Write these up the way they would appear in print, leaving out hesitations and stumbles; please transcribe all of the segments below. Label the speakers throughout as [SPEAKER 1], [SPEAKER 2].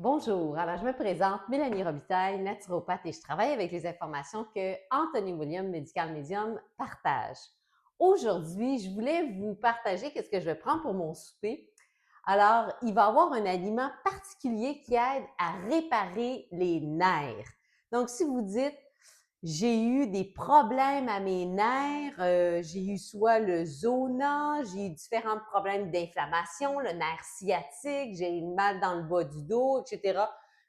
[SPEAKER 1] Bonjour, alors je me présente, Mélanie Robitaille, naturopathe et je travaille avec les informations que Anthony William, Medical Medium, partage. Aujourd'hui, je voulais vous partager qu'est-ce que je vais prendre pour mon souper. Alors, il va y avoir un aliment particulier qui aide à réparer les nerfs. Donc, si vous dites, j'ai eu des problèmes à mes nerfs, j'ai eu soit le zona, j'ai eu différents problèmes d'inflammation, le nerf sciatique, j'ai eu mal dans le bas du dos, etc.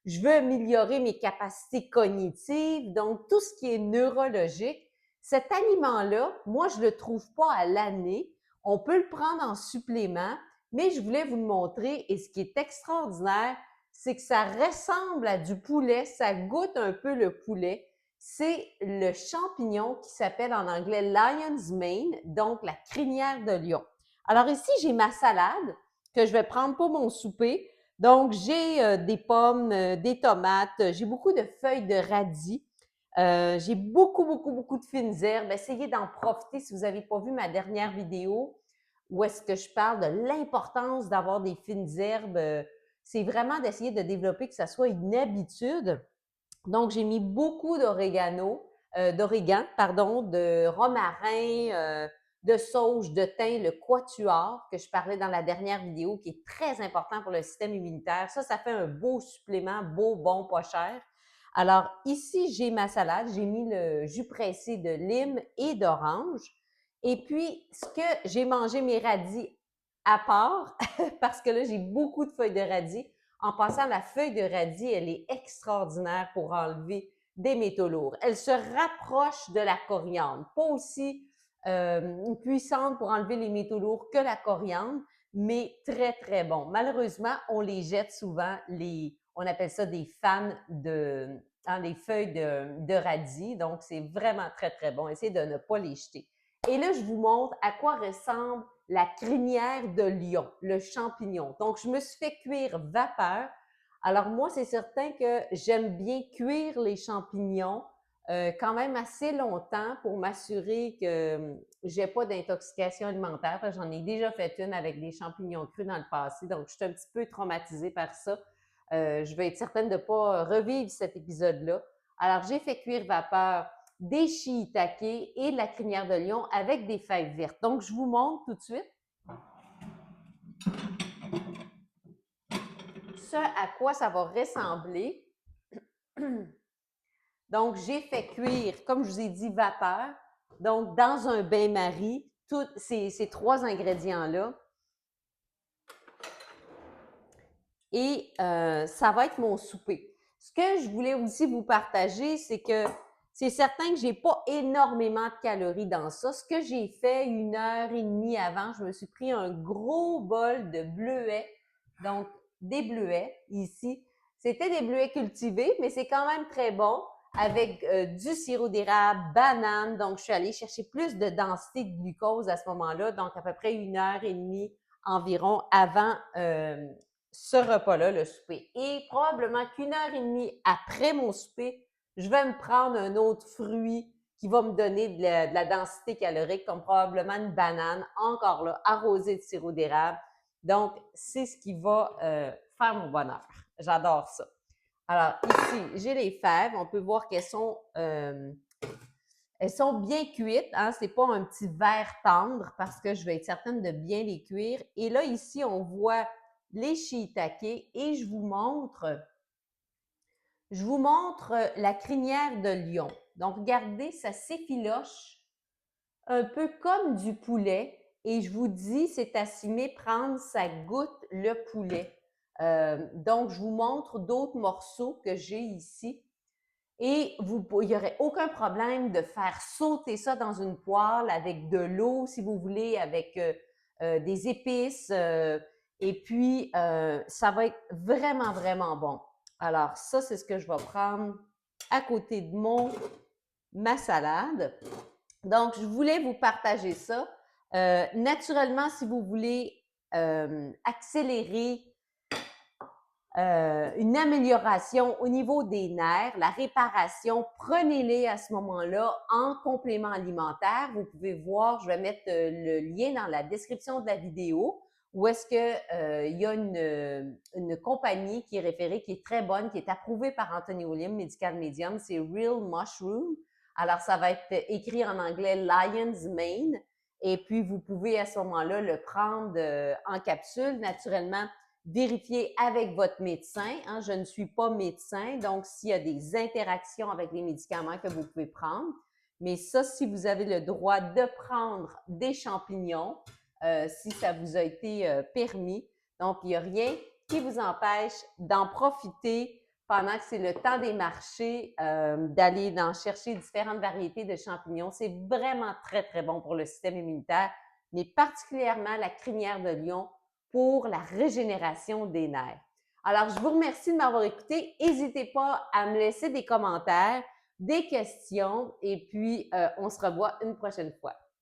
[SPEAKER 1] Je veux améliorer mes capacités cognitives, donc tout ce qui est neurologique. Cet aliment-là, moi, je le trouve pas à l'année. On peut le prendre en supplément, mais je voulais vous le montrer et ce qui est extraordinaire, c'est que ça ressemble à du poulet, ça goûte un peu le poulet. C'est le champignon qui s'appelle en anglais Lion's Mane, donc la crinière de lion. Alors ici, j'ai ma salade que je vais prendre pour mon souper. Donc, j'ai des pommes, des tomates, j'ai beaucoup de feuilles de radis, j'ai beaucoup de fines herbes. Essayez d'en profiter si vous n'avez pas vu ma dernière vidéo où est-ce que je parle de l'importance d'avoir des fines herbes. C'est vraiment d'essayer de développer que ça soit une habitude. Donc, j'ai mis beaucoup d'origan, pardon, de romarin, de sauge, de thym, le quatuor que je parlais dans la dernière vidéo, qui est très important pour le système immunitaire. Ça fait un beau supplément, beau, bon, pas cher. Alors, ici, j'ai ma salade. J'ai mis le jus pressé de lime et d'orange. Et puis, ce que j'ai mangé mes radis à part, parce que là, j'ai beaucoup de feuilles de radis. En passant, la feuille de radis, elle est extraordinaire pour enlever des métaux lourds. Elle se rapproche de la coriandre, pas aussi puissante pour enlever les métaux lourds que la coriandre, mais très bon. Malheureusement, on les jette souvent, on appelle ça des fans les feuilles de radis, donc c'est vraiment très bon. Essayez de ne pas les jeter. Et là, je vous montre à quoi ressemble la crinière de lion, le champignon. Donc, je me suis fait cuire vapeur. Alors, moi, c'est certain que j'aime bien cuire les champignons quand même assez longtemps pour m'assurer que j'ai pas d'intoxication alimentaire. J'en ai déjà fait une avec des champignons crus dans le passé, donc je suis un petit peu traumatisée par ça. Je vais être certaine de ne pas revivre cet épisode-là. Alors, j'ai fait cuire vapeur des shiitake et de la crinière de lion avec des fèves vertes. Donc, je vous montre tout de suite ce à quoi ça va ressembler. Donc, j'ai fait cuire, comme je vous ai dit, vapeur. Donc, dans un bain-marie, tous ces trois ingrédients-là. Et ça va être mon souper. Ce que je voulais aussi vous partager, c'est que c'est certain que j'ai pas énormément de calories dans ça. Ce que j'ai fait 1 heure et demie avant, je me suis pris un gros bol de bleuets, donc des bleuets ici. C'était des bleuets cultivés, mais c'est quand même très bon avec du sirop d'érable, banane. Donc, je suis allée chercher plus de densité de glucose à ce moment-là, donc à peu près 1 heure et demie environ avant ce repas-là, le souper. Et probablement qu'1 heure et demie après mon souper, je vais me prendre un autre fruit qui va me donner de la densité calorique, comme probablement une banane, encore là, arrosée de sirop d'érable. Donc, c'est ce qui va faire mon bonheur. J'adore ça. Alors, ici, j'ai les fèves. On peut voir elles sont bien cuites, hein? C'est pas un petit vert tendre parce que je vais être certaine de bien les cuire. Et là, ici, on voit les shiitake et je vous montre la crinière de lion. Donc, regardez, ça s'effiloche un peu comme du poulet. Et je vous dis, c'est à s'y méprendre, ça goûte le poulet. Donc, je vous montre d'autres morceaux que j'ai ici. Et il n'y aurait aucun problème de faire sauter ça dans une poêle avec de l'eau, si vous voulez, avec des épices. Et puis, ça va être vraiment bon. Alors, ça, c'est ce que je vais prendre à côté de ma salade. Donc, je voulais vous partager ça. Naturellement, si vous voulez accélérer une amélioration au niveau des nerfs, la réparation, prenez-les à ce moment-là en complément alimentaire. Vous pouvez voir, je vais mettre le lien dans la description de la vidéo où est-ce que il y a une compagnie qui est référée, qui est très bonne, qui est approuvée par Anthony Williams, Medical Medium, c'est Real Mushroom. Alors, ça va être écrit en anglais Lion's Mane. Et puis, vous pouvez à ce moment-là le prendre en capsule. Naturellement, vérifiez avec votre médecin. Hein. Je ne suis pas médecin, donc s'il y a des interactions avec les médicaments que vous pouvez prendre. Mais ça, si vous avez le droit de prendre des champignons, si ça vous a été permis. Donc, il n'y a rien qui vous empêche d'en profiter pendant que c'est le temps des marchés, d'aller en chercher différentes variétés de champignons. C'est vraiment très, très bon pour le système immunitaire, mais particulièrement la crinière de lion pour la régénération des nerfs. Alors, je vous remercie de m'avoir écouté. N'hésitez pas à me laisser des commentaires, des questions, et puis on se revoit une prochaine fois.